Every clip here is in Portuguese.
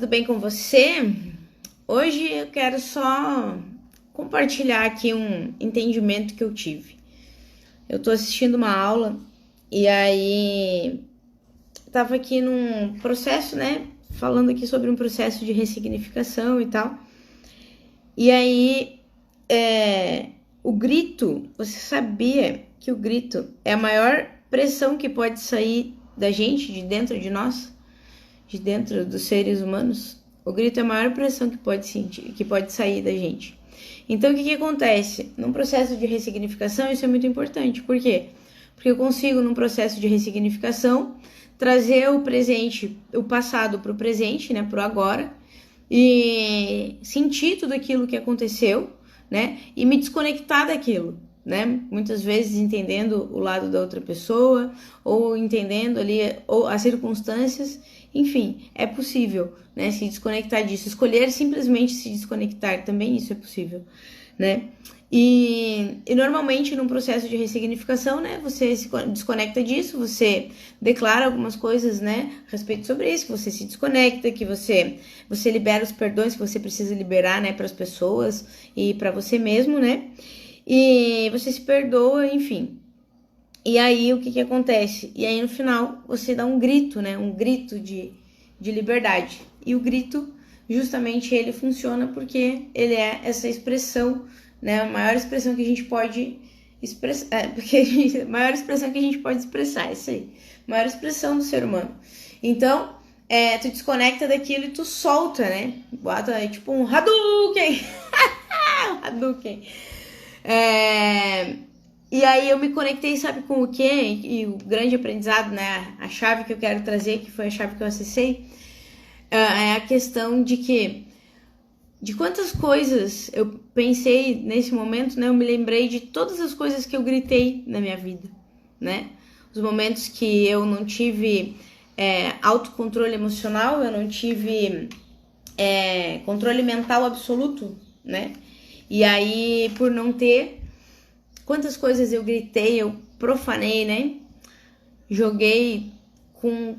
tudo bem com você? Hoje eu quero só compartilhar aqui um entendimento que eu tive. Eu tô assistindo uma aula e aí tava aqui num processo, né? Falando aqui sobre um processo de ressignificação e tal. E aí, o grito, você sabia que o grito é a maior pressão que pode sair da gente, de dentro de nós? De dentro dos seres humanos, o grito é a maior pressão que pode sair da gente. Então, o que acontece? Num processo de ressignificação, isso é muito importante. Por quê? Porque eu consigo, num processo de ressignificação, trazer o presente, o passado para o presente, né, para o agora, e sentir tudo aquilo que aconteceu, né, e me desconectar daquilo, né, muitas vezes entendendo o lado da outra pessoa, ou entendendo ali ou as circunstâncias. Enfim, é possível, né, se desconectar disso. Escolher simplesmente se desconectar, também isso é possível, né? E normalmente num processo de ressignificação, né, você se desconecta disso, você declara algumas coisas, né, a respeito sobre isso, que você se desconecta, que você libera os perdões que você precisa liberar, né, para as pessoas e para você mesmo, né? E você se perdoa, enfim. E aí, o que acontece? E aí, no final, você dá um grito, né? Um grito de liberdade. E o grito, justamente, ele funciona porque ele é essa expressão, né? A maior expressão que a gente pode expressar. A maior expressão que a gente pode expressar, isso aí. A maior expressão do ser humano. Então, tu desconecta daquilo e tu solta, né? Bota tipo um Hadouken! Hadouken! E aí eu me conectei, sabe com o quê? E o grande aprendizado, né? A chave que eu quero trazer, que foi a chave que eu acessei, é a questão de quantas coisas eu pensei nesse momento, né? Eu me lembrei de todas as coisas que eu gritei na minha vida, né? Os momentos que eu não tive autocontrole emocional, eu não tive controle mental absoluto, né? E aí, por não ter, quantas coisas eu gritei, eu profanei, né? Joguei com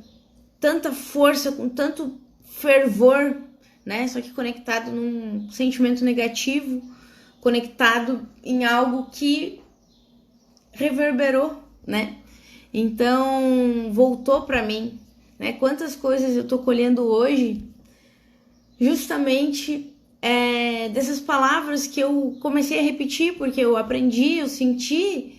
tanta força, com tanto fervor, né? Só que conectado num sentimento negativo, conectado em algo que reverberou, né? Então, voltou pra mim, né? Quantas coisas eu tô colhendo hoje, justamente dessas palavras que eu comecei a repetir, porque eu aprendi, eu senti.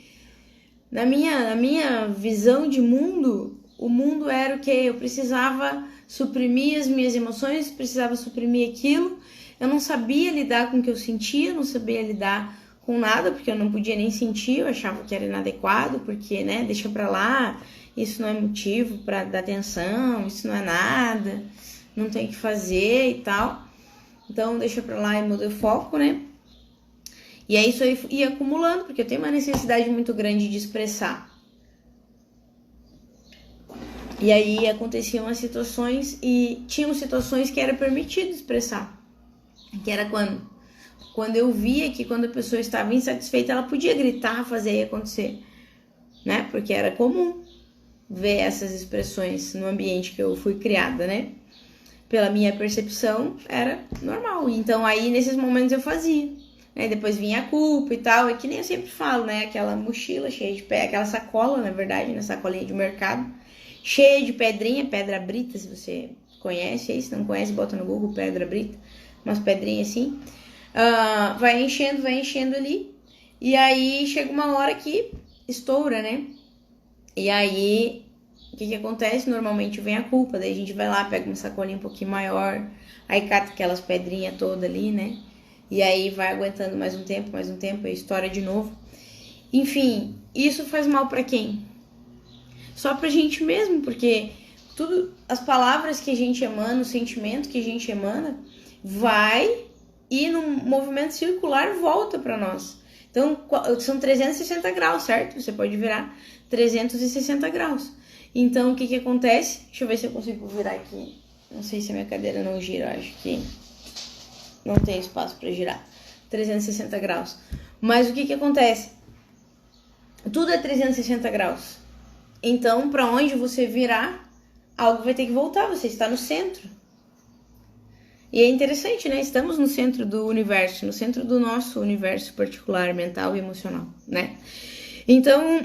Na minha visão de mundo, o mundo era o que? Eu precisava suprimir as minhas emoções, precisava suprimir aquilo. Eu não sabia lidar com o que eu sentia, não sabia lidar com nada, porque eu não podia nem sentir, eu achava que era inadequado, porque, né, deixa pra lá, isso não é motivo pra dar atenção, isso não é nada, não tem o que fazer e tal. Então, deixa pra lá e muda o foco, né? E aí isso aí ia acumulando, porque eu tenho uma necessidade muito grande de expressar. E aí aconteciam as situações e tinham situações que era permitido expressar. Que era quando eu via que quando a pessoa estava insatisfeita, ela podia gritar, fazer e acontecer, né? Porque era comum ver essas expressões no ambiente que eu fui criada, né? Pela minha percepção, era normal. Então aí nesses momentos eu fazia. Depois vinha a culpa e tal, é que nem eu sempre falo, né? Aquela mochila cheia de pedra, aquela sacola, na verdade, né? Sacolinha de mercado, cheia de pedrinha, pedra brita, se você conhece aí, se não conhece, bota no Google, pedra brita, umas pedrinhas assim, vai enchendo ali, e aí chega uma hora que estoura, né? E aí, o que acontece? Normalmente vem a culpa, daí a gente vai lá, pega uma sacolinha um pouquinho maior, aí cata aquelas pedrinhas todas ali, né? E aí vai aguentando mais um tempo, aí estoura de novo. Enfim, isso faz mal pra quem? Só pra gente mesmo, porque as palavras que a gente emana, o sentimento que a gente emana, vai e num movimento circular volta pra nós. Então, são 360 graus, certo? Você pode virar 360 graus. Então, o que acontece? Deixa eu ver se eu consigo virar aqui. Não sei se a minha cadeira não gira, eu acho que não tem espaço para girar 360 graus. Mas o que acontece? Tudo é 360 graus. Então, para onde você virar, algo vai ter que voltar. Você está no centro. E é interessante, né? Estamos no centro do universo, no centro do nosso universo particular, mental e emocional, né? Então,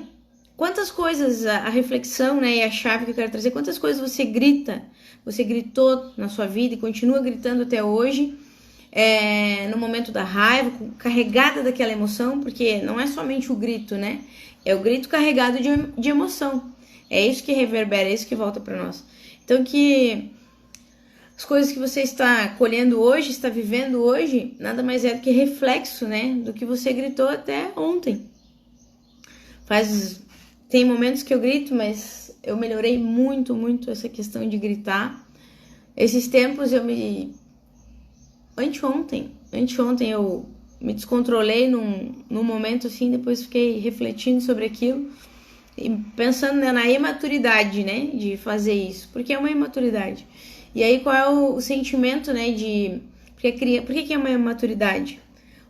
quantas coisas, a reflexão, né, e a chave que eu quero trazer, quantas coisas você grita, você gritou na sua vida e continua gritando até hoje, no momento da raiva, carregada daquela emoção, porque não é somente o grito, né? É o grito carregado de emoção. É isso que reverbera, é isso que volta para nós. Então, que as coisas que você está colhendo hoje, está vivendo hoje, nada mais é do que reflexo, né, do que você gritou até ontem. Tem momentos que eu grito, mas eu melhorei muito, muito essa questão de gritar. Esses tempos Anteontem eu me descontrolei num momento assim, depois fiquei refletindo sobre aquilo e pensando na imaturidade, né, de fazer isso, porque é uma imaturidade. E aí qual é o sentimento, né, por que é uma imaturidade?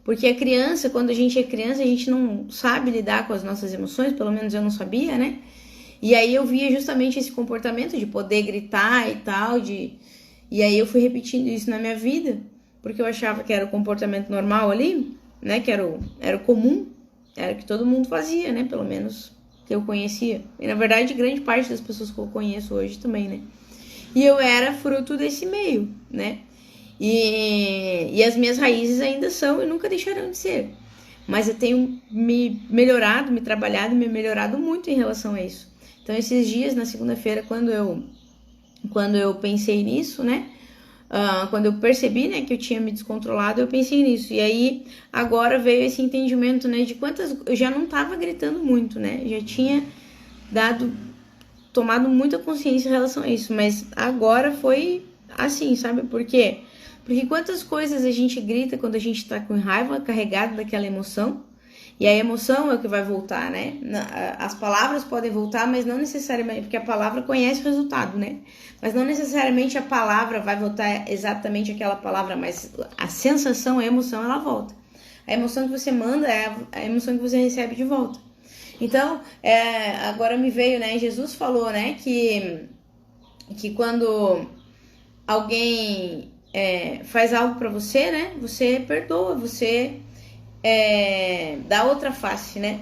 Porque a criança, quando a gente é criança, a gente não sabe lidar com as nossas emoções, pelo menos eu não sabia, né? E aí eu via justamente esse comportamento de poder gritar e tal, e aí eu fui repetindo isso na minha vida, porque eu achava que era o comportamento normal ali, né? Que era o comum, era o que todo mundo fazia, né? Pelo menos que eu conhecia. E na verdade, grande parte das pessoas que eu conheço hoje também, né? E eu era fruto desse meio, né? E as minhas raízes ainda são e nunca deixarão de ser. Mas eu tenho me melhorado, me trabalhado, me melhorado muito em relação a isso. Então, esses dias, na segunda-feira, quando eu pensei nisso, né? Quando eu percebi, né, que eu tinha me descontrolado, eu pensei nisso. E aí, agora veio esse entendimento, né, de quantas... Eu já não tava gritando muito, né? Já tinha tomado muita consciência em relação a isso. Mas agora foi assim, sabe por quê? Porque quantas coisas a gente grita quando a gente tá com raiva, carregado daquela emoção. E a emoção é o que vai voltar, né? As palavras podem voltar, mas não necessariamente, porque a palavra conhece o resultado, né? Mas não necessariamente a palavra vai voltar exatamente aquela palavra, mas a sensação, a emoção, ela volta. A emoção que você manda é a emoção que você recebe de volta. Então, agora me veio, né? Jesus falou, né? Que quando alguém faz algo pra você, né? Você perdoa, você dá outra face, né?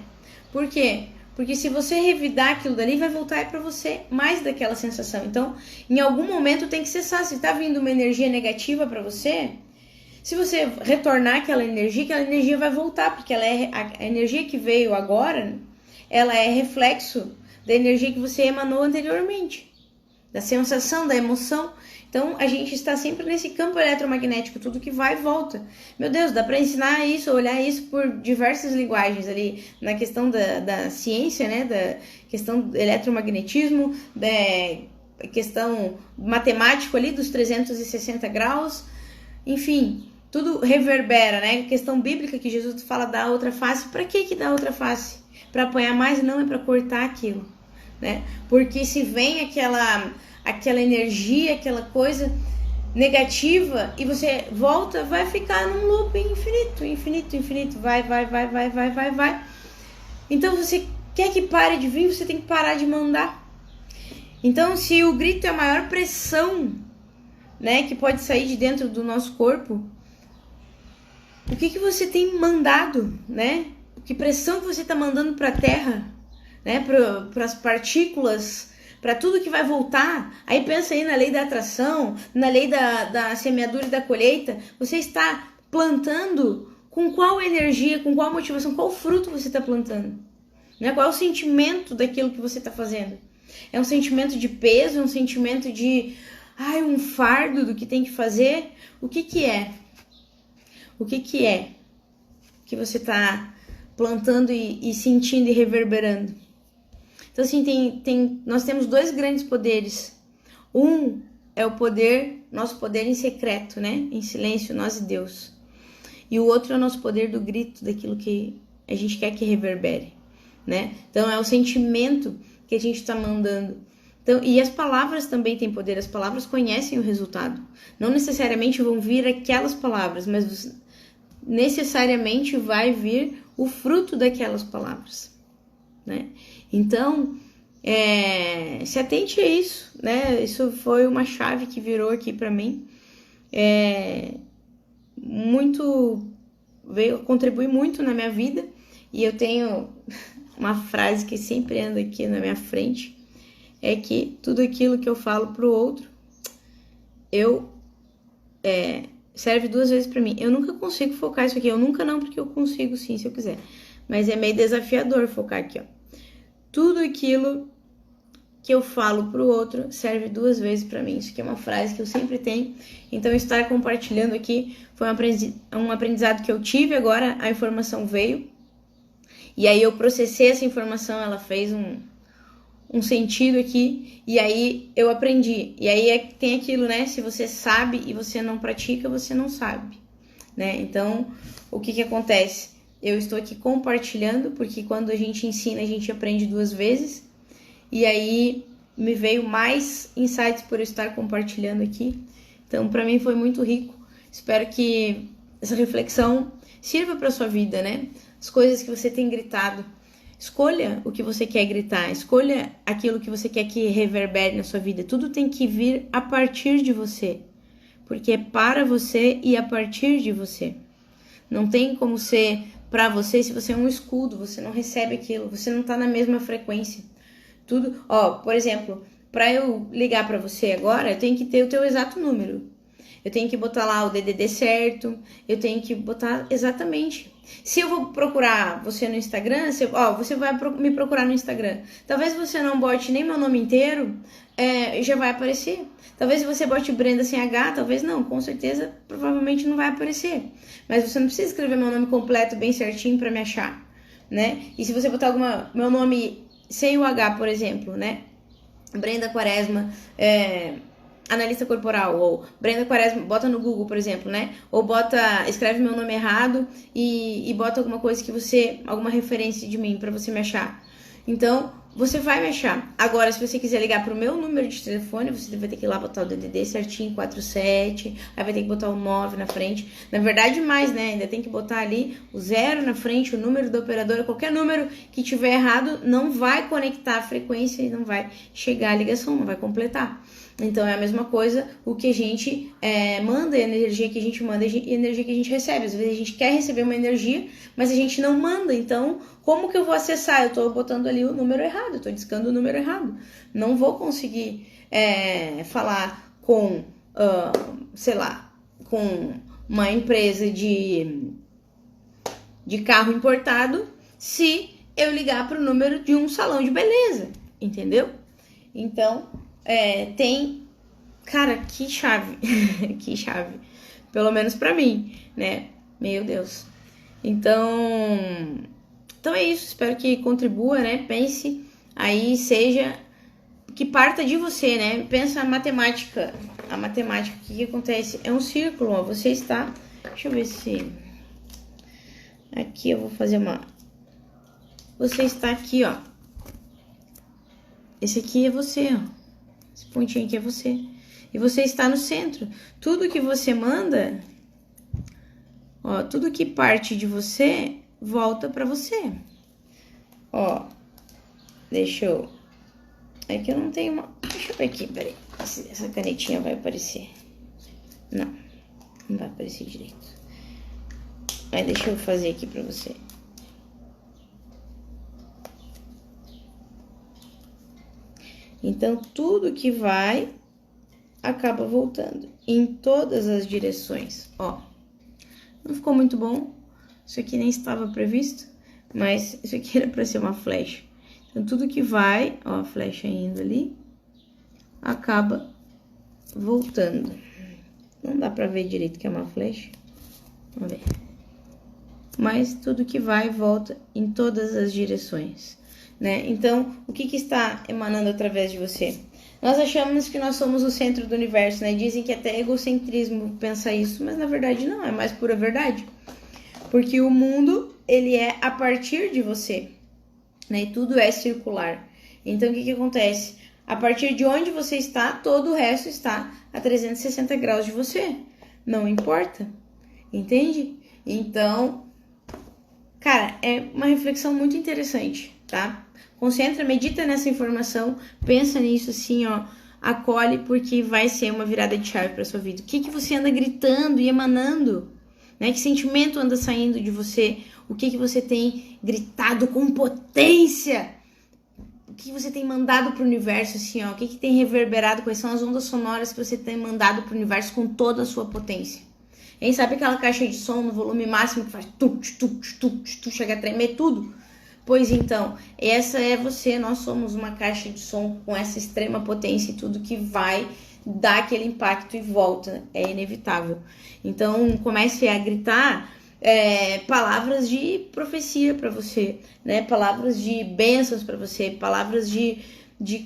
Por quê? Porque se você revidar aquilo dali, vai voltar pra você mais daquela sensação. Então, em algum momento tem que cessar. Se tá vindo uma energia negativa pra você, se você retornar aquela energia vai voltar, porque ela a energia que veio agora, ela é reflexo da energia que você emanou anteriormente, da sensação, da emoção. Então, a gente está sempre nesse campo eletromagnético, tudo que vai e volta. Meu Deus, dá para ensinar isso, olhar isso por diversas linguagens ali, na questão da ciência, né, da questão do eletromagnetismo, da questão matemática ali dos 360 graus, enfim, tudo reverbera, né, a questão bíblica que Jesus fala da outra face. Para que dá outra face? Para apanhar mais? Não, é para cortar aquilo, né, porque se vem aquela energia, aquela coisa negativa e você volta, vai ficar num loop infinito, vai. Então você quer que pare de vir, você tem que parar de mandar. Então, se o grito é a maior pressão, né, que pode sair de dentro do nosso corpo, o que você tem mandado, né? Que pressão que você está mandando para a Terra, né, para as partículas, para tudo que vai voltar. Aí pensa aí na lei da atração, na lei da semeadura e da colheita. Você está plantando com qual energia, com qual motivação, qual fruto você está plantando, né? Qual é o sentimento daquilo que você está fazendo? É um sentimento de peso, um sentimento de um fardo do que tem que fazer? O que é? O que é que você está plantando e sentindo e reverberando? Então, assim, nós temos dois grandes poderes. Um é o poder, nosso poder em secreto, né? Em silêncio, nós e Deus. E o outro é o nosso poder do grito, daquilo que a gente quer que reverbere, né? Então, é o sentimento que a gente está mandando. Então, e as palavras também têm poder. As palavras conhecem o resultado. Não necessariamente vão vir aquelas palavras, mas necessariamente vai vir o fruto daquelas palavras, né? Então, se atente a isso, né? Isso foi uma chave que virou aqui para mim. muito, veio contribuir muito na minha vida. E eu tenho uma frase que sempre anda aqui na minha frente, é que tudo aquilo que eu falo pro outro, serve 2 vezes pra mim. Eu nunca consigo focar isso aqui, eu nunca não, porque eu consigo sim, se eu quiser. Mas é meio desafiador focar aqui, ó. Tudo aquilo que eu falo pro outro serve 2 vezes pra mim. Isso aqui é uma frase que eu sempre tenho. Então, estar compartilhando aqui foi um aprendizado que eu tive. Agora a informação veio. E aí eu processei essa informação, ela fez um sentido aqui. E aí eu aprendi. E aí tem aquilo, né? Se você sabe e você não pratica, você não sabe, né? Então, o que acontece? Eu estou aqui compartilhando, porque quando a gente ensina, a gente aprende 2 vezes. E aí me veio mais insights por eu estar compartilhando aqui. Então, para mim foi muito rico. Espero que essa reflexão sirva para sua vida, né? As coisas que você tem gritado. Escolha o que você quer gritar. Escolha aquilo que você quer que reverbere na sua vida. Tudo tem que vir a partir de você. Porque é para você e a partir de você. Não tem como ser para você se você é um escudo. Você não recebe aquilo. Você não tá na mesma frequência. Tudo, por exemplo, para eu ligar para você agora, eu tenho que ter o teu exato número. Eu tenho que botar lá o DDD certo, eu tenho que botar exatamente. Se eu vou procurar você no Instagram, você vai me procurar no Instagram. Talvez você não bote nem meu nome inteiro, já vai aparecer. Talvez você bote Brenda sem H, talvez não, com certeza, provavelmente não vai aparecer. Mas você não precisa escrever meu nome completo bem certinho para me achar, né? E se você botar meu nome sem o H, por exemplo, né? Brenda Quaresma, analista corporal, ou Brenda Quaresma, bota no Google, por exemplo, né? Ou escreve meu nome errado e bota alguma coisa alguma referência de mim pra você me achar. Então, você vai me achar. Agora, se você quiser ligar pro meu número de telefone, você vai ter que ir lá botar o DDD certinho, 47, aí vai ter que botar o 9 na frente. Na verdade, mais, né? Ainda tem que botar ali o 0 na frente, o número da operadora. Qualquer número que tiver errado não vai conectar a frequência e não vai chegar a ligação, não vai completar. Então, é a mesma coisa o que a gente manda, a energia que a gente manda e a energia que a gente recebe. Às vezes a gente quer receber uma energia, mas a gente não manda. Então, como que eu vou acessar? Eu tô botando ali o número errado, eu tô discando o número errado. Não vou conseguir falar com, com uma empresa de carro importado se eu ligar pro número de um salão de beleza, entendeu? Então, cara, que chave, que chave, pelo menos pra mim, né? Meu Deus. Então é isso, espero que contribua, né? Pense aí, que parta de você, né? Pensa a matemática, o que acontece? É um círculo, ó, você está, deixa eu ver se, aqui eu vou fazer você está aqui, ó, esse aqui é você, ó. Esse pontinho aqui é você. E você está no centro. Tudo que você manda, tudo que parte de você, volta pra você. Deixa eu... É que eu não tenho uma... Deixa eu ver aqui, peraí. Essa canetinha vai aparecer. Não vai aparecer direito. Aí deixa eu fazer aqui pra você. Então, tudo que vai, acaba voltando em todas as direções. Não ficou muito bom. Isso aqui nem estava previsto, mas isso aqui era para ser uma flecha. Então, tudo que vai, a flecha indo ali, acaba voltando. Não dá para ver direito que é uma flecha. Vamos ver. Mas tudo que vai, volta em todas as direções. Né? Então, o que está emanando através de você? Nós achamos que nós somos o centro do universo, né? Dizem que até egocentrismo pensa isso, mas na verdade não, é mais pura verdade. Porque o mundo, ele é a partir de você, né? E tudo é circular. Então, o que acontece? A partir de onde você está, todo o resto está a 360 graus de você. Não importa, entende? Então, cara, é uma reflexão muito interessante, tá? Concentra, medita nessa informação, pensa nisso assim, acolhe, porque vai ser uma virada de chave para sua vida. O que você anda gritando e emanando? Né? Que sentimento anda saindo de você? O que você tem gritado com potência? O que você tem mandado pro universo, assim, ó? O que tem reverberado? Quais são as ondas sonoras que você tem mandado pro universo com toda a sua potência? Hein? Sabe aquela caixa de som no volume máximo que faz tu, chega a tremer tudo? Pois então, essa é você. Nós somos uma caixa de som com essa extrema potência e tudo que vai dar aquele impacto e volta. É inevitável. Então, comece a gritar palavras de profecia para você, né? Palavras de bênçãos para você, palavras de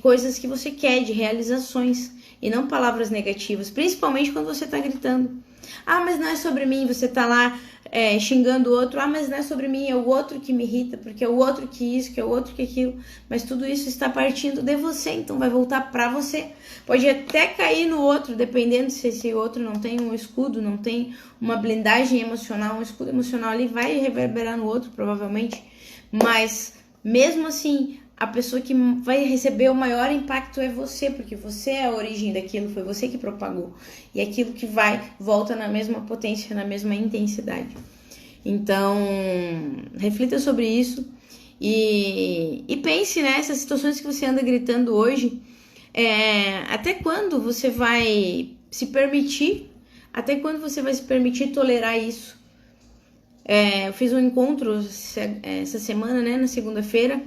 coisas que você quer, de realizações, e não palavras negativas, principalmente quando você tá gritando. Ah, mas não é sobre mim, você tá lá xingando o outro. Ah, mas não é sobre mim, é o outro que me irrita, porque é o outro que isso, que é o outro que aquilo. Mas tudo isso está partindo de você, então vai voltar pra você. Pode até cair no outro, dependendo se esse outro não tem um escudo, não tem uma blindagem emocional, um escudo emocional ali, vai reverberar no outro, provavelmente. Mas, mesmo assim, a pessoa que vai receber o maior impacto é você, porque você é a origem daquilo, foi você que propagou. E aquilo que volta na mesma potência, na mesma intensidade. Então, reflita sobre isso e pense nessas situações que você anda gritando hoje. Até quando você vai se permitir? Até quando você vai se permitir tolerar isso? Eu fiz um encontro essa semana, né, na segunda-feira,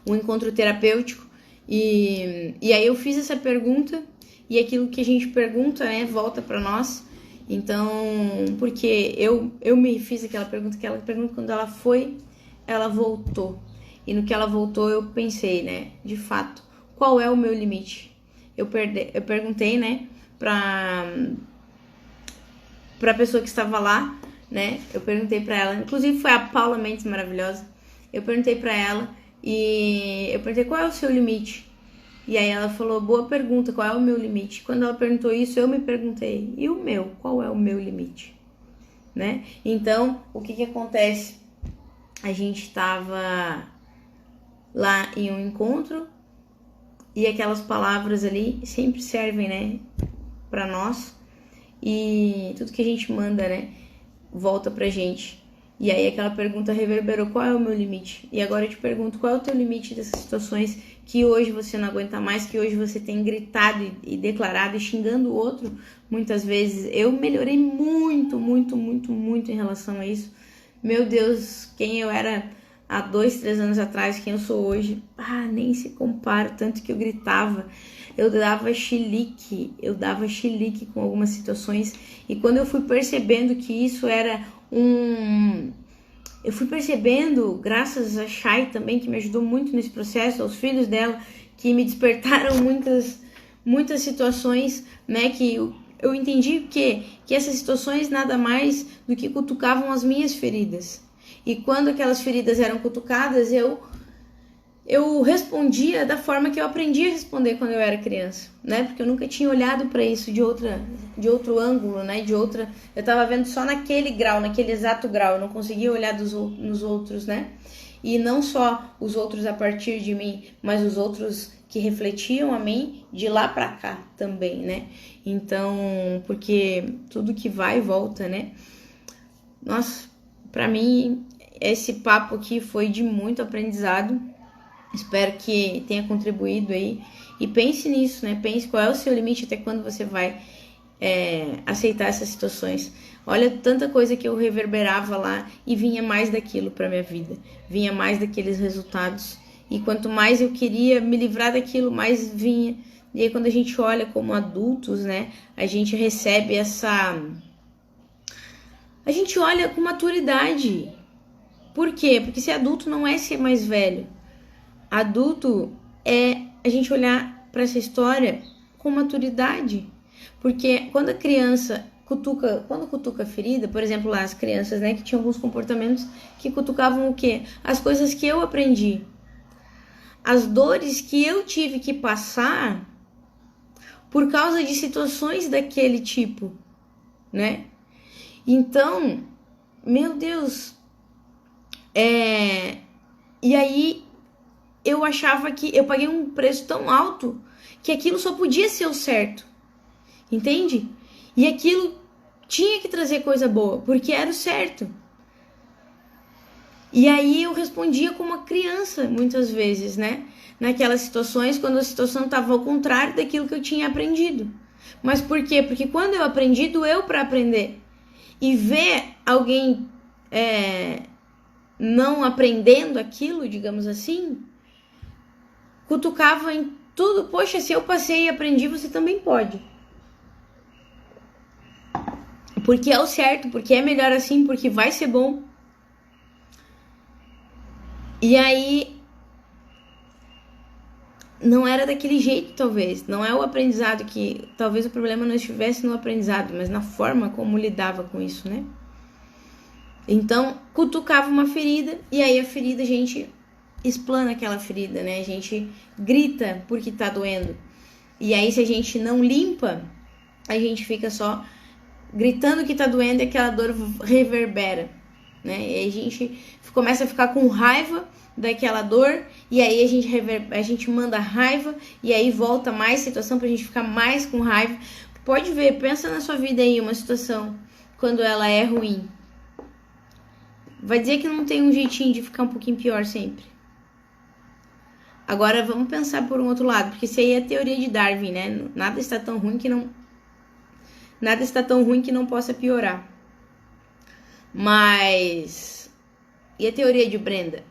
um encontro terapêutico, e aí eu fiz essa pergunta, e aquilo que a gente pergunta, né, volta para nós. Então, porque eu me fiz aquela pergunta quando ela foi, ela voltou. E no que ela voltou, eu pensei, né, de fato, qual é o meu limite? Eu perguntei, né, pra pessoa que estava lá, né, eu perguntei pra ela, inclusive foi a Paula Mendes, maravilhosa, eu perguntei pra ela, e eu perguntei qual é o seu limite. E aí ela falou, boa pergunta, qual é o meu limite? Quando ela perguntou isso, eu me perguntei, e o meu? Qual é o meu limite? Né? Então, o que acontece? A gente estava lá em um encontro e aquelas palavras ali sempre servem, né, para nós, e tudo que a gente manda, né, volta pra gente. E aí aquela pergunta reverberou, qual é o meu limite? E agora eu te pergunto, qual é o teu limite dessas situações que hoje você não aguenta mais, que hoje você tem gritado e declarado e xingando o outro muitas vezes? Eu melhorei muito, muito, muito, muito em relação a isso. Meu Deus, quem eu era há 2, 3 anos atrás, quem eu sou hoje, nem se compara, tanto que eu gritava. Eu dava chilique com algumas situações, e quando eu fui percebendo que isso era eu fui percebendo, graças a Chay também, que me ajudou muito nesse processo, aos filhos dela, que me despertaram muitas situações, né, que eu entendi que essas situações nada mais do que cutucavam as minhas feridas. E quando aquelas feridas eram cutucadas, eu respondia da forma que eu aprendi a responder quando eu era criança, né? Porque eu nunca tinha olhado para isso de outro ângulo, né? Eu tava vendo só naquele grau, naquele exato grau, eu não conseguia olhar nos outros, né? E não só os outros a partir de mim, mas os outros que refletiam a mim de lá para cá também, né? Então, porque tudo que vai e volta, né? Nossa, para mim esse papo aqui foi de muito aprendizado. Espero que tenha contribuído aí. E pense nisso, né? Pense qual é o seu limite, até quando você vai aceitar essas situações. Olha, tanta coisa que eu reverberava lá e vinha mais daquilo para minha vida. Vinha mais daqueles resultados. E quanto mais eu queria me livrar daquilo, mais vinha. E aí quando a gente olha como adultos, né? A gente recebe essa... A gente olha com maturidade. Por quê? Porque ser adulto não é ser mais velho. Adulto é a gente olhar para essa história com maturidade. Porque quando a criança cutuca a ferida, por exemplo, lá as crianças, né, que tinham alguns comportamentos que cutucavam o quê? As coisas que eu aprendi. As dores que eu tive que passar por causa de situações daquele tipo, né? Então, meu Deus, e aí eu achava que eu paguei um preço tão alto que aquilo só podia ser o certo, entende? E aquilo tinha que trazer coisa boa, porque era o certo. E aí eu respondia como uma criança, muitas vezes, né? Naquelas situações, quando a situação estava ao contrário daquilo que eu tinha aprendido. Mas por quê? Porque quando eu aprendi, doeu para aprender. E ver alguém não aprendendo aquilo, digamos assim, cutucava em tudo. Poxa, se eu passei e aprendi, você também pode. Porque é o certo, porque é melhor assim, porque vai ser bom. E aí, não era daquele jeito, talvez. Não é o aprendizado que... Talvez o problema não estivesse no aprendizado, mas na forma como lidava com isso, né? Então, cutucava uma ferida, e aí a ferida, a gente explana aquela ferida, né? A gente grita porque tá doendo. E aí, se a gente não limpa, a gente fica só gritando que tá doendo e aquela dor reverbera, né? E aí a gente começa a ficar com raiva daquela dor, e aí a gente manda raiva, e aí volta mais situação pra gente ficar mais com raiva. Pode ver, pensa na sua vida aí, uma situação quando ela é ruim. Vai dizer que não tem um jeitinho de ficar um pouquinho pior sempre. Agora vamos pensar por um outro lado, porque isso aí é a teoria de Darwin, né? Nada está tão ruim que não possa piorar. Mas e a teoria de Brenda,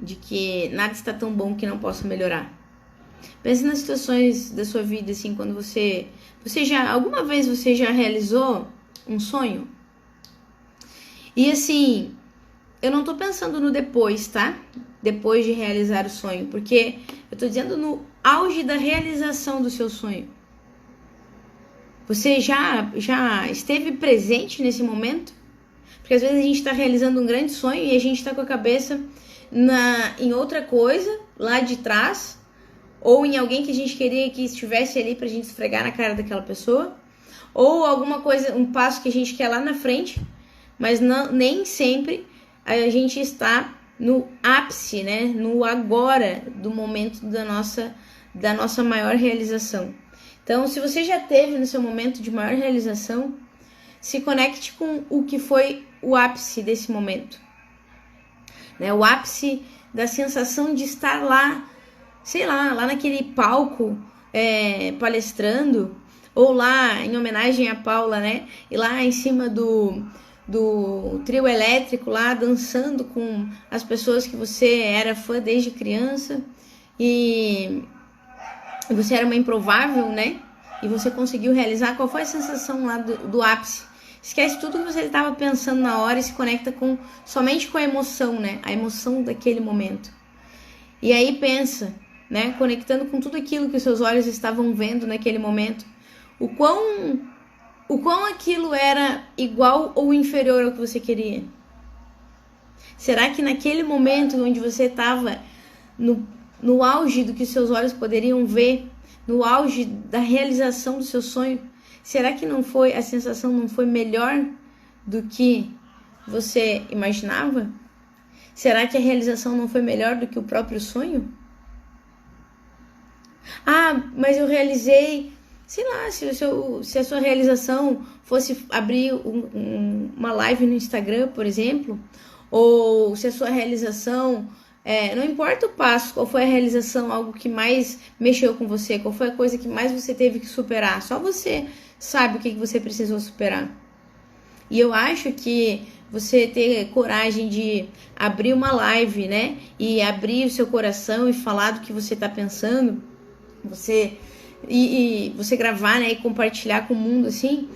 de que nada está tão bom que não possa melhorar? Pense nas situações da sua vida, assim, quando alguma vez você já realizou um sonho? E assim, eu não tô pensando no depois, tá? Depois de realizar o sonho, porque eu tô dizendo no auge da realização do seu sonho. Você já esteve presente nesse momento? Porque às vezes a gente está realizando um grande sonho e a gente está com a cabeça em outra coisa, lá de trás, ou em alguém que a gente queria que estivesse ali pra gente esfregar na cara daquela pessoa, ou alguma coisa, um passo que a gente quer lá na frente, mas nem sempre a gente está no ápice, né? No agora do momento da nossa maior realização. Então, se você já teve no seu momento de maior realização, se conecte com o que foi o ápice desse momento, né? O ápice da sensação de estar lá, sei lá naquele palco palestrando, ou lá em homenagem a Paula, né? E lá em cima do trio elétrico, lá dançando com as pessoas que você era fã desde criança, e você era uma improvável, né? E você conseguiu realizar. Qual foi a sensação lá do ápice? Esquece tudo que você estava pensando na hora e se conecta somente com a emoção, né? A emoção daquele momento. E aí pensa, né? Conectando com tudo aquilo que os seus olhos estavam vendo naquele momento. O quão aquilo era igual ou inferior ao que você queria? Será que naquele momento onde você estava no auge do que seus olhos poderiam ver, no auge da realização do seu sonho, será que a sensação não foi melhor do que você imaginava? Será que a realização não foi melhor do que o próprio sonho? Ah, mas eu realizei, sei lá, se a sua realização fosse abrir uma live no Instagram, por exemplo, ou se a sua realização... não importa o passo, qual foi a realização, algo que mais mexeu com você, qual foi a coisa que mais você teve que superar, só você sabe o que você precisou superar. E eu acho que você ter coragem de abrir uma live, né, e abrir o seu coração e falar do que você tá pensando, você gravar, né, e compartilhar com o mundo, assim,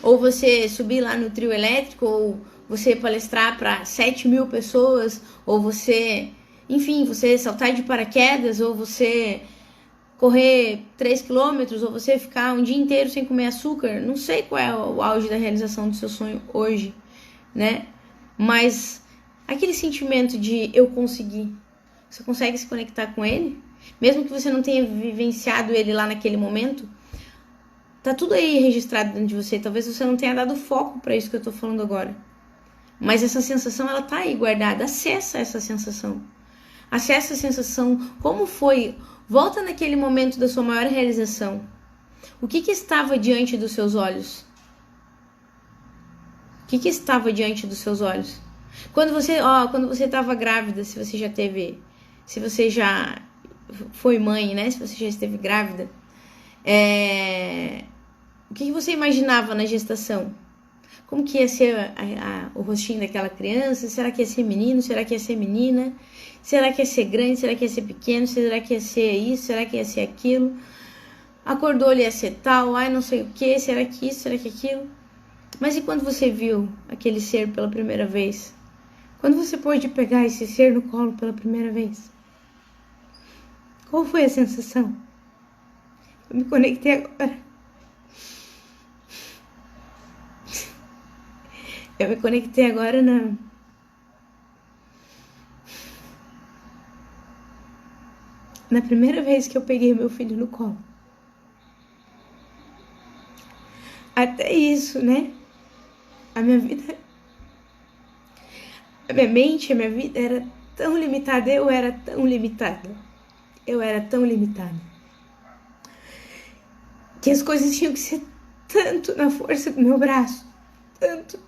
ou você subir lá no trio elétrico, ou você palestrar para 7.000 pessoas, ou você... Enfim, você saltar de paraquedas, ou você correr 3 quilômetros, ou você ficar um dia inteiro sem comer açúcar. Não sei qual é o auge da realização do seu sonho hoje, né? Mas aquele sentimento de eu consegui, você consegue se conectar com ele? Mesmo que você não tenha vivenciado ele lá naquele momento, tá tudo aí registrado dentro de você. Talvez você não tenha dado foco para isso que eu tô falando agora. Mas essa sensação, ela tá aí guardada. Acessa essa sensação. Acessa a sensação, como foi Volta naquele momento da sua maior realização. O que estava diante dos seus olhos? O que estava diante dos seus olhos? Quando você estava grávida, se você já foi mãe, né? Se você já esteve grávida, o que você imaginava na gestação? Como que ia ser o rostinho daquela criança? Será que ia ser menino? Será que ia ser menina? Será que ia ser grande? Será que ia ser pequeno? Será que ia ser isso? Será que ia ser aquilo? Acordou, ele ia ser tal, não sei o que, será que isso, será que aquilo? Mas e quando você viu aquele ser pela primeira vez? Quando você pôde pegar esse ser no colo pela primeira vez? Qual foi a sensação? Eu me conectei agora. Eu me conectei agora na primeira vez que eu peguei meu filho no colo. Até isso, né? A minha mente, a minha vida era tão limitada, eu era tão limitada, que as coisas tinham que ser tanto na força do meu braço, tanto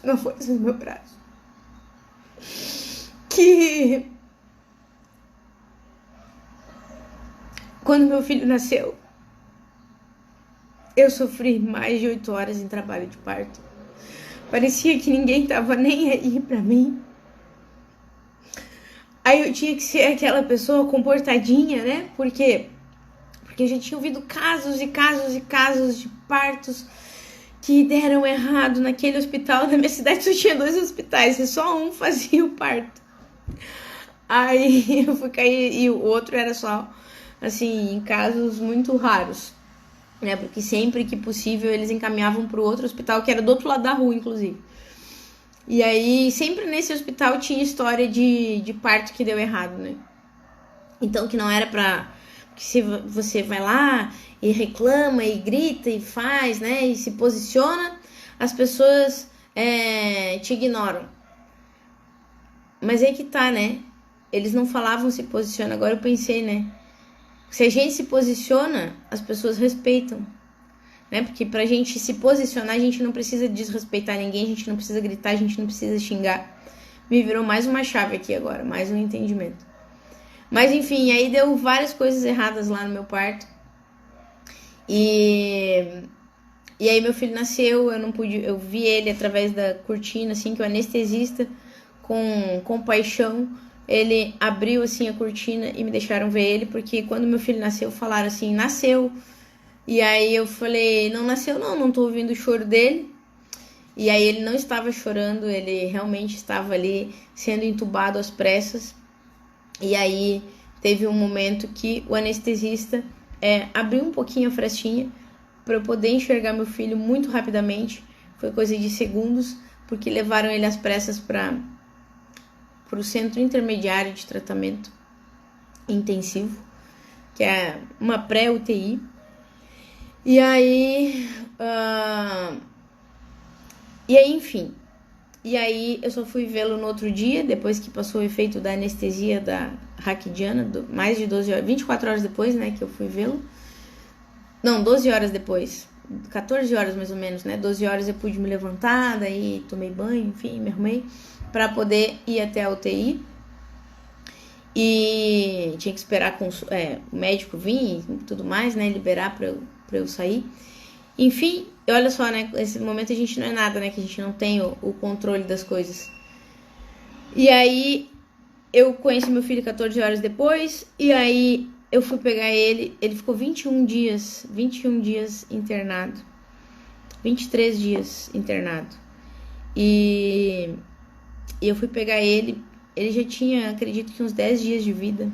na força do meu braço, que quando meu filho nasceu, eu sofri mais de 8 horas em trabalho de parto. Parecia que ninguém tava nem aí pra mim. Aí eu tinha que ser aquela pessoa comportadinha, né? Porque eu já tinha ouvido casos e casos e casos de partos que deram errado naquele hospital. Na minha cidade só tinha 2 hospitais e só um fazia o parto. Aí eu fui cair e o outro era só, assim, em casos muito raros, né? Porque sempre que possível eles encaminhavam para o outro hospital, que era do outro lado da rua, inclusive. E aí, sempre nesse hospital tinha história de parto que deu errado, né? Então, que não era pra... que se você vai lá e reclama e grita e faz, né? E se posiciona, as pessoas te ignoram. Mas aí que tá, né? Eles não falavam se posiciona. Agora eu pensei, né? Se a gente se posiciona, as pessoas respeitam, né? Porque pra gente se posicionar, a gente não precisa desrespeitar ninguém, a gente não precisa gritar, a gente não precisa xingar. Me virou mais uma chave aqui agora, mais um entendimento. Mas enfim, aí deu várias coisas erradas lá no meu parto. E aí meu filho nasceu, eu vi ele através da cortina, assim, que o anestesista, com compaixão, ele abriu assim a cortina e me deixaram ver ele, porque quando meu filho nasceu, falaram assim, nasceu. E aí eu falei, não nasceu não tô ouvindo o choro dele. E aí ele não estava chorando, ele realmente estava ali sendo entubado às pressas. E aí teve um momento que o anestesista abriu um pouquinho a frestinha para eu poder enxergar meu filho muito rapidamente. Foi coisa de segundos, porque levaram ele às pressas para o centro intermediário de tratamento intensivo, que é uma pré-UTI. E aí, enfim. E aí eu só fui vê-lo no outro dia, depois que passou o efeito da anestesia da raquidiana, mais de 12 horas, 24 horas depois, né, que eu fui vê-lo. Não, 12 horas depois, 14 horas mais ou menos, né, 12 horas eu pude me levantar, daí tomei banho, enfim, me arrumei para poder ir até a UTI. E tinha que esperar o médico vir e tudo mais, né, liberar para eu sair. Enfim, olha só, né, nesse momento a gente não é nada, né, que a gente não tem o controle das coisas. E aí eu conheci meu filho 14 horas depois, e aí eu fui pegar ele ficou 21 dias internado, 23 dias internado, e eu fui pegar ele já tinha, acredito que uns 10 dias de vida,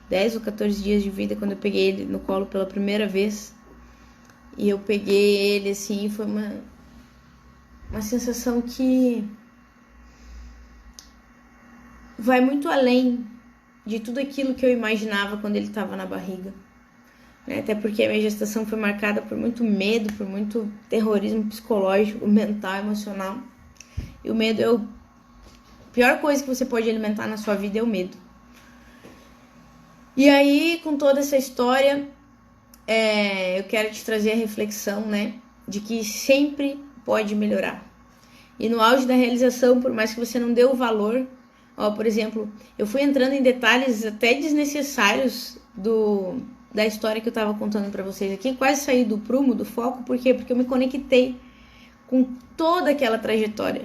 10 ou 14 dias de vida, quando eu peguei ele no colo pela primeira vez. E eu peguei ele, assim, foi uma sensação que vai muito além de tudo aquilo que eu imaginava quando ele estava na barriga. Né? Até porque a minha gestação foi marcada por muito medo, por muito terrorismo psicológico, mental, emocional. E o medo é a pior coisa que você pode alimentar na sua vida, é o medo. E aí, com toda essa história, eu quero te trazer a reflexão, né, de que sempre pode melhorar. E no auge da realização, por mais que você não dê o valor, ó, por exemplo, eu fui entrando em detalhes até desnecessários da história que eu tava contando para vocês aqui, quase saí do prumo, do foco, por quê? Porque eu me conectei com toda aquela trajetória.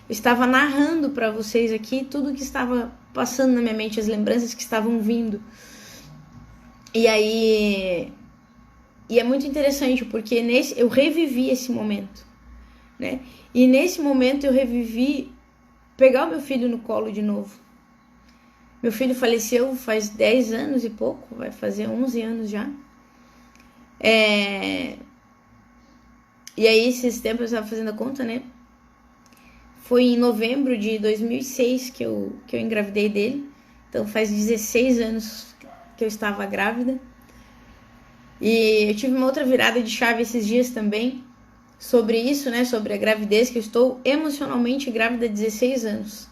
Eu estava narrando para vocês aqui tudo que estava passando na minha mente, as lembranças que estavam vindo. E aí, e é muito interessante porque eu revivi esse momento, né? E nesse momento eu revivi pegar o meu filho no colo de novo. Meu filho faleceu faz 10 anos e pouco, vai fazer 11 anos já. E aí, esses tempos eu estava fazendo a conta, né? Foi em novembro de 2006 que eu engravidei dele. Então faz 16 anos que eu estava grávida. E eu tive uma outra virada de chave esses dias também sobre isso, né? Sobre a gravidez, que eu estou emocionalmente grávida há 16 anos.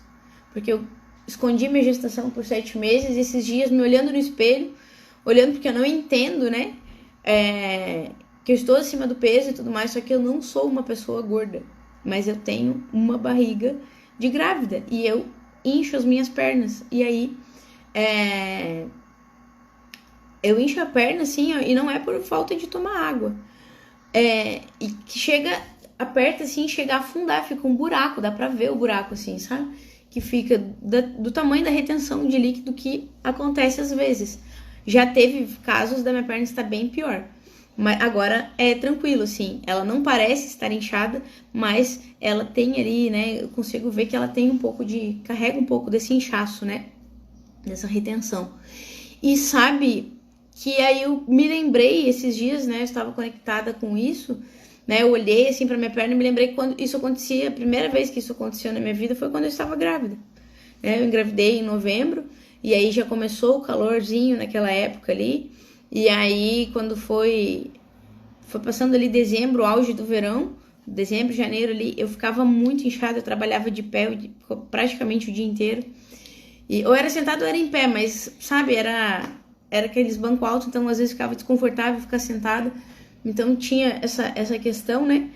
Porque eu escondi minha gestação por 7 meses, e esses dias me olhando no espelho, olhando porque eu não entendo, né? Que eu estou acima do peso e tudo mais, só que eu não sou uma pessoa gorda. Mas eu tenho uma barriga de grávida e eu incho as minhas pernas. E aí, eu incho a perna assim, ó, e não é por falta de tomar água. E que chega, aperta assim, chega a afundar, fica um buraco, dá pra ver o buraco assim, sabe? Que fica do tamanho da retenção de líquido que acontece às vezes. Já teve casos da minha perna estar bem pior. Mas agora é tranquilo, assim, ela não parece estar inchada, mas ela tem ali, né, eu consigo ver que ela tem carrega um pouco desse inchaço, né, dessa retenção. E sabe que aí eu me lembrei esses dias, né, eu estava conectada com isso, né, eu olhei assim pra minha perna e me lembrei que quando isso acontecia, a primeira vez que isso aconteceu na minha vida foi quando eu estava grávida, né, eu engravidei em novembro, e aí já começou o calorzinho naquela época ali. E aí, quando foi passando ali dezembro, o auge do verão, dezembro, janeiro ali, eu ficava muito inchada, eu trabalhava de pé praticamente o dia inteiro. Ou era sentado ou era em pé, mas, sabe, era aqueles bancos altos, então às vezes ficava desconfortável ficar sentada. Então tinha essa questão, né?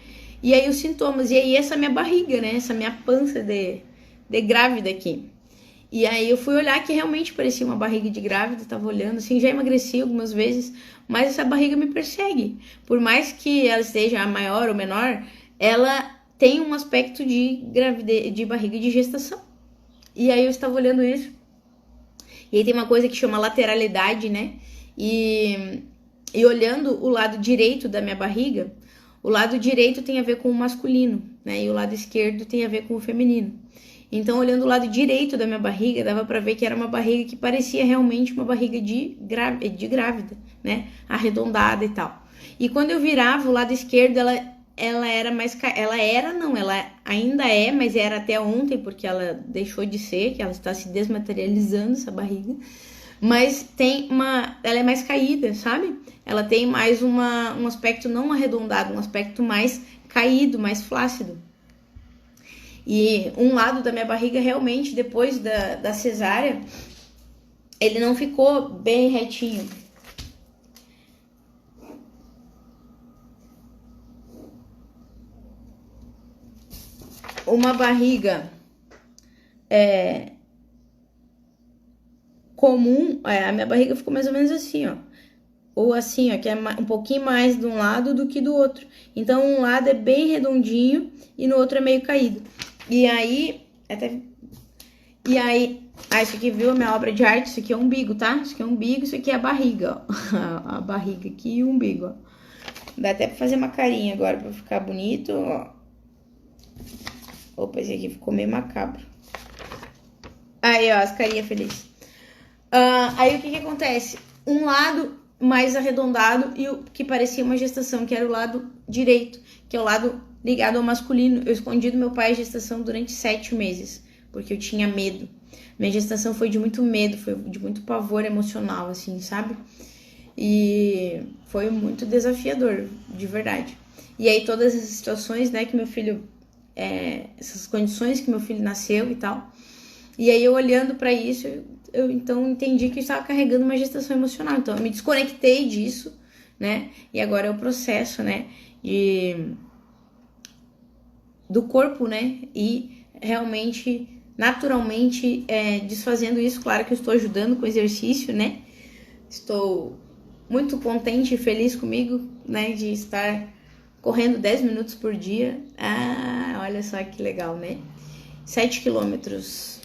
E aí os sintomas, e aí essa minha barriga, né? Essa minha pança de grávida aqui. E aí eu fui olhar que realmente parecia uma barriga de grávida, tava olhando, assim, já emagreci algumas vezes, mas essa barriga me persegue. Por mais que ela esteja maior ou menor, ela tem um aspecto de gravidez, de barriga de gestação. E aí eu estava olhando isso. E aí tem uma coisa que chama lateralidade, né? E olhando o lado direito da minha barriga, o lado direito tem a ver com o masculino, né? E o lado esquerdo tem a ver com o feminino. Então, olhando o lado direito da minha barriga, dava pra ver que era uma barriga que parecia realmente uma barriga de grávida, né? Arredondada e tal. E quando eu virava o lado esquerdo, ela era mais... Ela ainda é, mas era até ontem, porque ela deixou de ser, que ela está se desmaterializando, essa barriga. Mas ela é mais caída, sabe? Ela tem mais um aspecto não arredondado, um aspecto mais caído, mais flácido. E um lado da minha barriga realmente, depois da cesárea, ele não ficou bem retinho. Uma barriga comum, a minha barriga ficou mais ou menos assim, ó. Ou assim, ó, que é um pouquinho mais de um lado do que do outro. Então, um lado é bem redondinho e no outro é meio caído. E aí, isso aqui, viu, a minha obra de arte, isso aqui é o umbigo, tá? Isso aqui é o umbigo, isso aqui é a barriga, ó. A barriga aqui e o umbigo, ó. Dá até pra fazer uma carinha agora pra ficar bonito, ó. Opa, esse aqui ficou meio macabro. Aí, ó, as carinhas felizes. Aí, o que acontece? Um lado mais arredondado e o que parecia uma gestação, que era o lado direito, que é o lado ligado ao masculino. Eu escondi do meu pai a gestação durante 7 meses, porque eu tinha medo. Minha gestação foi de muito medo, foi de muito pavor emocional, assim, sabe? E foi muito desafiador, de verdade. E aí todas essas situações, né, que meu filho... essas condições que meu filho nasceu e tal. E aí eu olhando pra isso, eu então entendi que eu estava carregando uma gestação emocional. Então eu me desconectei disso, né? E agora é o processo, né? Do corpo, né? E realmente, naturalmente, desfazendo isso. Claro que eu estou ajudando com exercício, né? Estou muito contente e feliz comigo, né? De estar correndo 10 minutos por dia. Ah, olha só que legal, né? 7 quilômetros.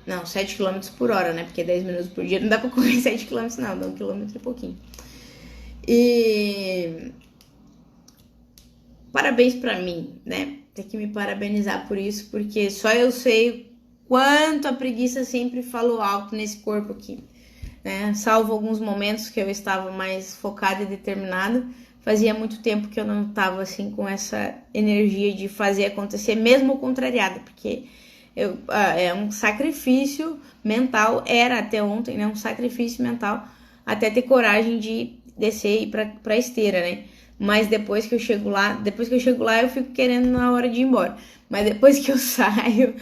Não, 7 quilômetros por hora, né? Porque 10 minutos por dia não dá pra correr 7 quilômetros, não. Dá 1 quilômetro e pouquinho. E parabéns pra mim, né? Tem que me parabenizar por isso, porque só eu sei quanto a preguiça sempre falou alto nesse corpo aqui, né? Salvo alguns momentos que eu estava mais focada e determinada, fazia muito tempo que eu não estava assim com essa energia de fazer acontecer, mesmo contrariada, porque é um sacrifício mental, era até ontem, né? Um sacrifício mental até ter coragem de descer e ir pra esteira, né? Mas depois que eu chego lá, eu fico querendo na hora de ir embora. Mas depois que eu saio,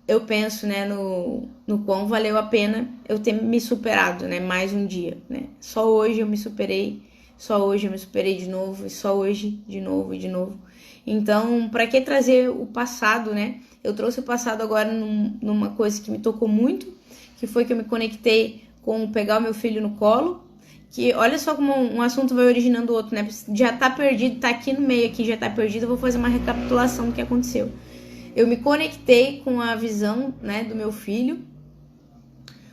eu penso, né, no quão valeu a pena eu ter me superado, né, mais um dia, né? Só hoje eu me superei de novo, e só hoje, de novo e de novo. Então, para que trazer o passado, né? Eu trouxe o passado agora numa coisa que me tocou muito, que foi que eu me conectei com pegar o meu filho no colo, que olha só como um assunto vai originando o outro, né? Já tá perdido, tá aqui no meio aqui, já tá perdido, eu vou fazer uma recapitulação do que aconteceu. Eu me conectei com a visão, né, do meu filho,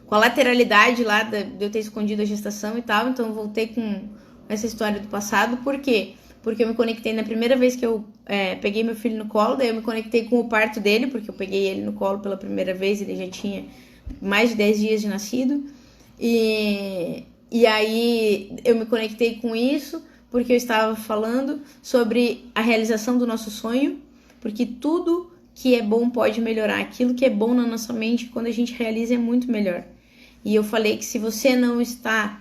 com a lateralidade lá de eu ter escondido a gestação e tal, então eu voltei com essa história do passado. Por quê? Porque eu me conectei na primeira vez que eu peguei meu filho no colo, daí eu me conectei com o parto dele, porque eu peguei ele no colo pela primeira vez, ele já tinha mais de 10 dias de nascido, e aí eu me conectei com isso, porque eu estava falando sobre a realização do nosso sonho, porque tudo que é bom pode melhorar, aquilo que é bom na nossa mente, quando a gente realiza, é muito melhor. E eu falei que se você não está,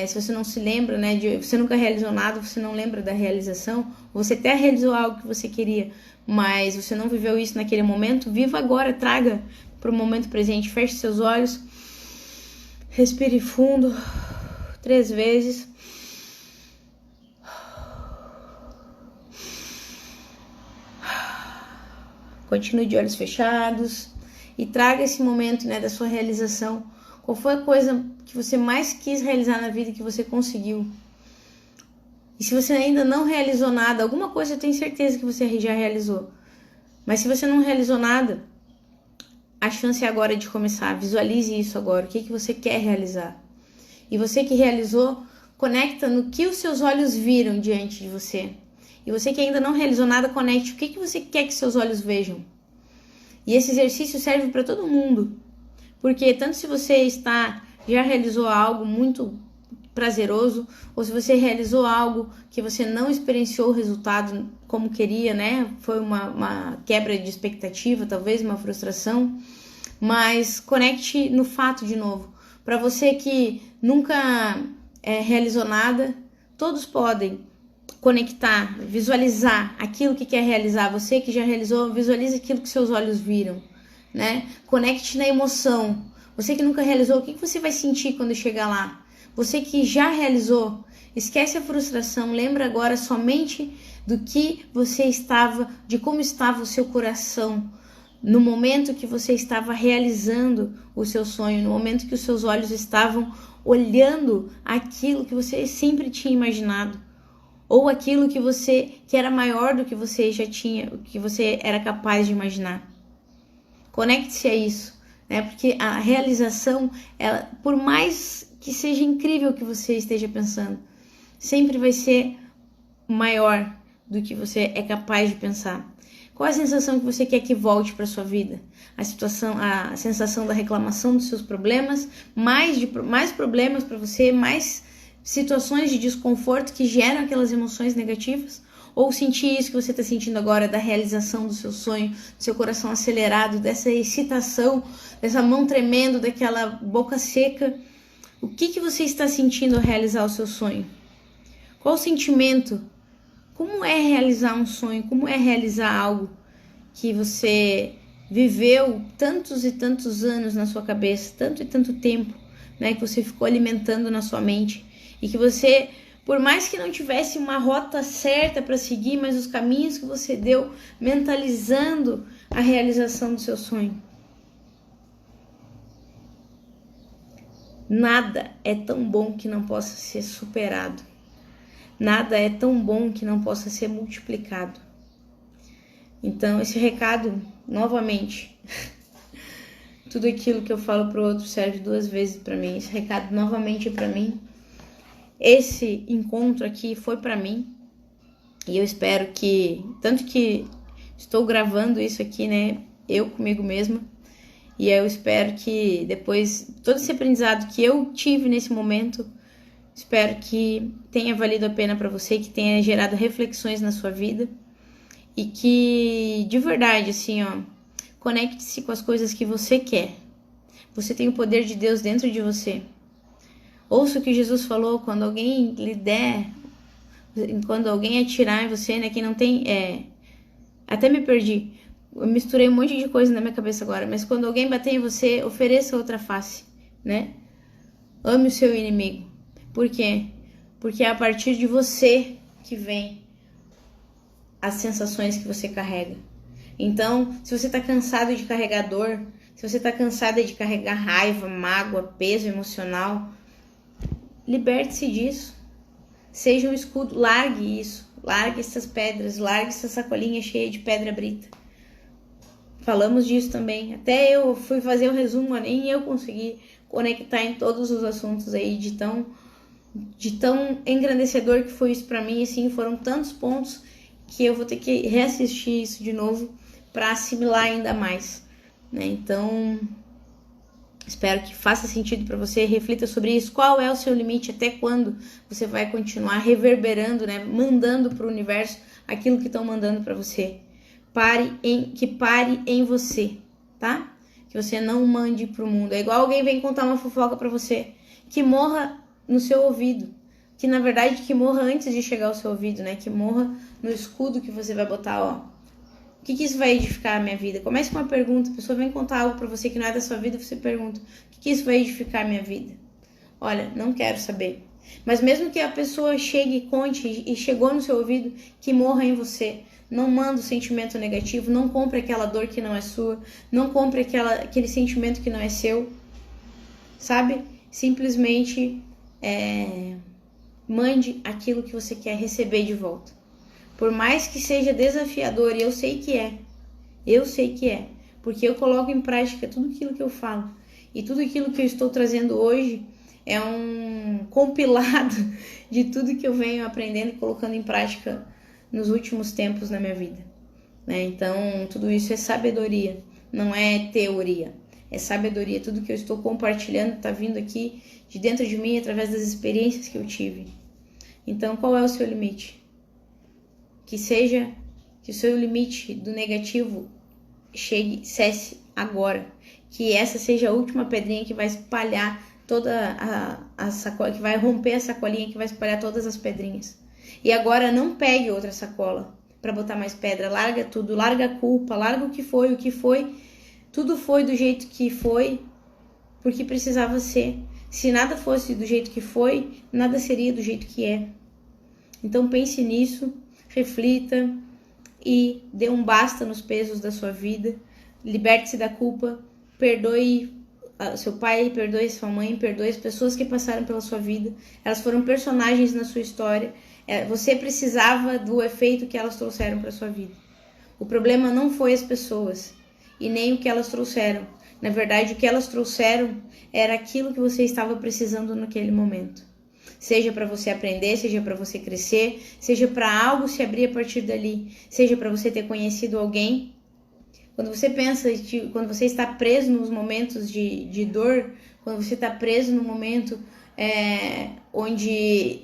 se você não se lembra, né, você nunca realizou nada, você não lembra da realização, você até realizou algo que você queria, mas você não viveu isso naquele momento, viva agora, traga para o momento presente, feche seus olhos, respire fundo, 3 vezes. Continue de olhos fechados e traga esse momento, né, da sua realização. Qual foi a coisa que você mais quis realizar na vida e que você conseguiu? E se você ainda não realizou nada, alguma coisa eu tenho certeza que você já realizou. Mas se você não realizou nada, a chance é agora de começar. Visualize isso agora. O que você quer realizar? E você que realizou, conecta no que os seus olhos viram diante de você. E você que ainda não realizou nada, conecte o que você quer que seus olhos vejam. E esse exercício serve para todo mundo. Porque tanto se você já realizou algo muito prazeroso, ou se você realizou algo que você não experienciou o resultado como queria, né? Foi uma quebra de expectativa, talvez uma frustração. Mas conecte no fato de novo. Para você que nunca realizou nada, todos podem conectar, visualizar aquilo que quer realizar. Você que já realizou, visualize aquilo que seus olhos viram, né? Conecte na emoção. Você que nunca realizou, o que você vai sentir quando chegar lá? Você que já realizou, esquece a frustração, lembra agora somente do que você estava, de como estava o seu coração no momento que você estava realizando o seu sonho, no momento que os seus olhos estavam olhando aquilo que você sempre tinha imaginado, ou aquilo que era maior do que você já tinha, que você era capaz de imaginar. Conecte-se a isso, né? Porque a realização, ela, por mais que seja incrível o que você esteja pensando, sempre vai ser maior do que você é capaz de pensar. Qual a sensação que você quer que volte para sua vida? A sensação da reclamação dos seus problemas, mais problemas para você, mais situações de desconforto que geram aquelas emoções negativas? Ou sentir isso que você está sentindo agora, da realização do seu sonho, do seu coração acelerado, dessa excitação, dessa mão tremendo, daquela boca seca? O que você está sentindo ao realizar o seu sonho? Qual o sentimento? Como é realizar um sonho? Como é realizar algo que você viveu tantos e tantos anos na sua cabeça, tanto e tanto tempo, né, que você ficou alimentando na sua mente, e que você, por mais que não tivesse uma rota certa para seguir, mas os caminhos que você deu, mentalizando a realização do seu sonho. Nada é tão bom que não possa ser superado. Nada é tão bom que não possa ser multiplicado. Então, esse recado, novamente, tudo aquilo que eu falo pro outro serve 2 vezes para mim. Esse recado novamente é para mim. Esse encontro aqui foi para mim. E eu espero que, tanto que estou gravando isso aqui, né, eu comigo mesma, e eu espero que depois, todo esse aprendizado que eu tive nesse momento, espero que tenha valido a pena para você, que tenha gerado reflexões na sua vida, e que, de verdade, assim, ó, conecte-se com as coisas que você quer. Você tem o poder de Deus dentro de você. Ouça o que Jesus falou: quando alguém lhe der, quando alguém atirar em você, né, quem não tem, até me perdi, eu misturei um monte de coisa na minha cabeça agora, mas quando alguém bater em você, ofereça outra face, né? Ame o seu inimigo. Por quê? Porque é a partir de você que vem as sensações que você carrega. Então, se você tá cansado de carregar dor, se você tá cansada de carregar raiva, mágoa, peso emocional, liberte-se disso. Seja um escudo, largue isso. Largue essas pedras, largue essa sacolinha cheia de pedra brita. Falamos disso também. Até eu fui fazer o resumo, nem eu consegui conectar em todos os assuntos aí de tão engrandecedor que foi isso pra mim. Assim, foram tantos pontos que eu vou ter que reassistir isso de novo para assimilar ainda mais, né? Então, espero que faça sentido para você. Reflita sobre isso. Qual é o seu limite? Até quando você vai continuar reverberando, né? Mandando para o universo aquilo que estão mandando para você. Que pare em você, tá? Que você não mande pro mundo. É igual alguém vem contar uma fofoca para você, que morra no seu ouvido. Que na verdade que morra antes de chegar ao seu ouvido, né? Que morra no escudo que você vai botar, ó. O que isso vai edificar a minha vida? Comece com uma pergunta. A pessoa vem contar algo para você que não é da sua vida, você pergunta: o que isso vai edificar a minha vida? Olha, não quero saber. Mas mesmo que a pessoa chegue e conte e chegou no seu ouvido, que morra em você. Não manda o sentimento negativo, não compre aquela dor que não é sua, não compre aquele sentimento que não é seu, sabe? Simplesmente mande aquilo que você quer receber de volta. Por mais que seja desafiador, e eu sei que é, porque eu coloco em prática tudo aquilo que eu falo, e tudo aquilo que eu estou trazendo hoje é um compilado de tudo que eu venho aprendendo e colocando em prática nos últimos tempos na minha vida, né? Então, tudo isso é sabedoria, não é teoria, é sabedoria. Tudo que eu estou compartilhando está vindo aqui de dentro de mim através das experiências que eu tive. Então, qual é o seu limite? Que o seu limite do negativo cesse agora, que essa seja a última pedrinha que vai espalhar toda a sacola, que vai romper a sacolinha, que vai espalhar todas as pedrinhas. E agora não pegue outra sacola para botar mais pedra. Larga tudo, larga a culpa, larga o que foi. Tudo foi do jeito que foi, porque precisava ser. Se nada fosse do jeito que foi, nada seria do jeito que é. Então pense nisso, reflita e dê um basta nos pesos da sua vida. Liberte-se da culpa, perdoe seu pai, perdoe sua mãe, perdoe as pessoas que passaram pela sua vida. Elas foram personagens na sua história. Você precisava do efeito que elas trouxeram para sua vida. O problema não foi as pessoas e nem o que elas trouxeram. Na verdade, o que elas trouxeram era aquilo que você estava precisando naquele momento. Seja para você aprender, seja para você crescer, seja para algo se abrir a partir dali, seja para você ter conhecido alguém. Quando você pensa, quando você está preso nos momentos de dor, quando você está preso no momento onde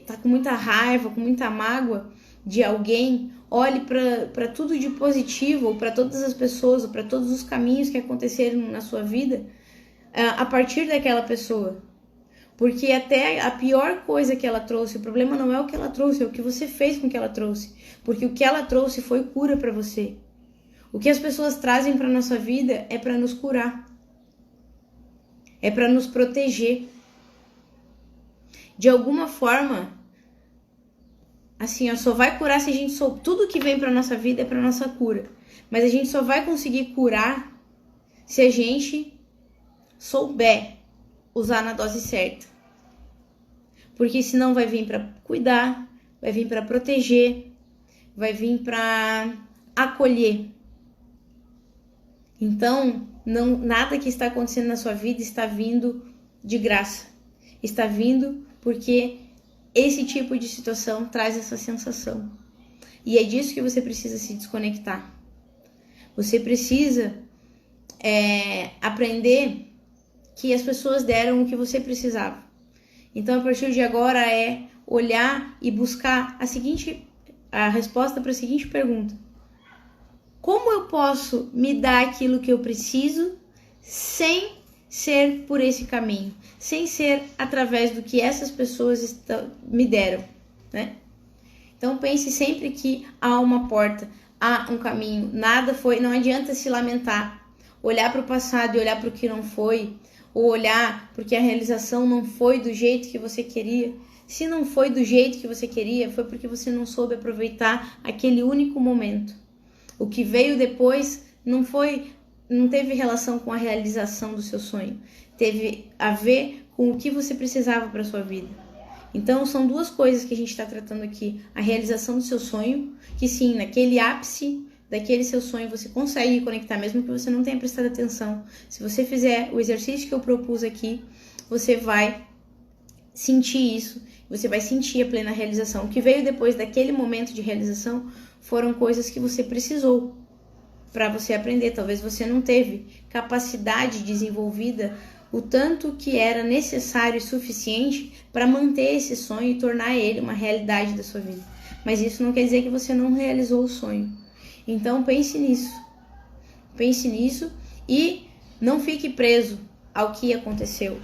está com muita raiva, com muita mágoa de alguém, olhe para tudo de positivo, ou para todas as pessoas, ou para todos os caminhos que aconteceram na sua vida a partir daquela pessoa. Porque até a pior coisa que ela trouxe, o problema não é o que ela trouxe, é o que você fez com que ela trouxe. Porque o que ela trouxe foi cura para você. O que as pessoas trazem para nossa vida é para nos curar. É para nos proteger. De alguma forma, assim, ó, só vai curar se a gente souber. Tudo que vem para nossa vida é para nossa cura. Mas a gente só vai conseguir curar se a gente souber usar na dose certa. Porque senão vai vir para cuidar, vai vir para proteger, vai vir para acolher. Então, nada que está acontecendo na sua vida está vindo de graça. Está vindo porque esse tipo de situação traz essa sensação. E é disso que você precisa se desconectar. Você precisa aprender que as pessoas deram o que você precisava. Então, a partir de agora é olhar e buscar a resposta para a seguinte pergunta: como eu posso me dar aquilo que eu preciso sem ser por esse caminho, sem ser através do que essas pessoas me deram, né? Então pense sempre que há uma porta, há um caminho, não adianta se lamentar, olhar para o passado e olhar para o que não foi, ou olhar porque a realização não foi do jeito que você queria. Se não foi do jeito que você queria, foi porque você não soube aproveitar aquele único momento. O que veio depois não teve relação com a realização do seu sonho. Teve a ver com o que você precisava para sua vida. Então, são duas coisas que a gente está tratando aqui. A realização do seu sonho, que sim, naquele ápice daquele seu sonho você consegue conectar, mesmo que você não tenha prestado atenção. Se você fizer o exercício que eu propus aqui, você vai sentir isso. Você vai sentir a plena realização. O que veio depois daquele momento de realização foram coisas que você precisou para você aprender. Talvez você não teve capacidade desenvolvida o tanto que era necessário e suficiente para manter esse sonho e tornar ele uma realidade da sua vida. Mas isso não quer dizer que você não realizou o sonho. Então pense nisso. Pense nisso e não fique preso ao que aconteceu,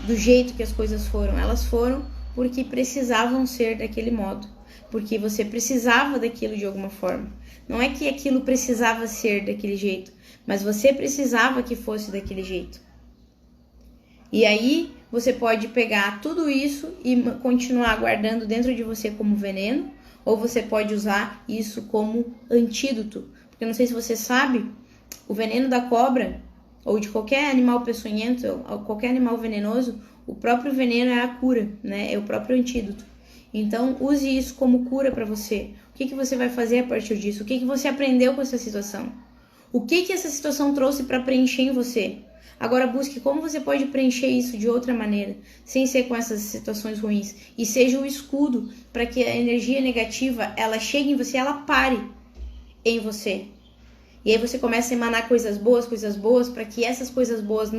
do jeito que as coisas foram. Elas foram porque precisavam ser daquele modo, porque você precisava daquilo de alguma forma. Não é que aquilo precisava ser daquele jeito, mas você precisava que fosse daquele jeito. E aí você pode pegar tudo isso e continuar guardando dentro de você como veneno, ou você pode usar isso como antídoto. Porque eu não sei se você sabe, o veneno da cobra, ou de qualquer animal peçonhento, ou qualquer animal venenoso, o próprio veneno é a cura, né? É o próprio antídoto. Então, use isso como cura para você. O que você vai fazer a partir disso? O que você aprendeu com essa situação? O que essa situação trouxe para preencher em você? Agora busque como você pode preencher isso de outra maneira, sem ser com essas situações ruins. E seja o escudo para que a energia negativa, ela chegue em você, ela pare em você. E aí você começa a emanar coisas boas, para que essas coisas boas,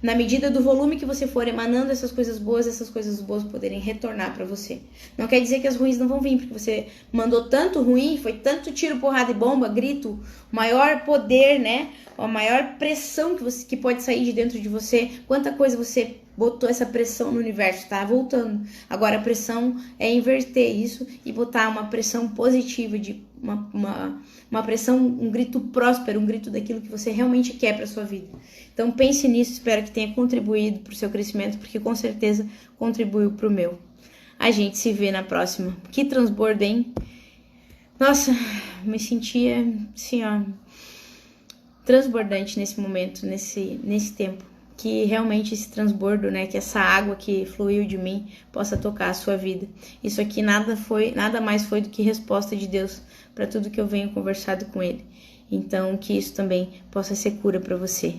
na medida do volume que você for emanando essas coisas boas poderem retornar para você. Não quer dizer que as ruins não vão vir, porque você mandou tanto ruim, foi tanto tiro, porrada e bomba, grito, maior poder, né? A maior pressão que pode sair de dentro de você. Quanta coisa você botou essa pressão no universo, tá voltando. Agora a pressão é inverter isso e botar uma pressão positiva, de uma pressão, um grito próspero, um grito daquilo que você realmente quer para sua vida. Então pense nisso, espero que tenha contribuído para o seu crescimento, porque com certeza contribuiu para o meu. A gente se vê na próxima. Que transbordo, hein? Nossa, me sentia assim, ó, transbordante nesse momento, nesse tempo. Que realmente esse transbordo, né, que essa água que fluiu de mim possa tocar a sua vida. Isso aqui nada mais foi do que resposta de Deus para tudo que eu venho conversado com Ele. Então, que isso também possa ser cura para você.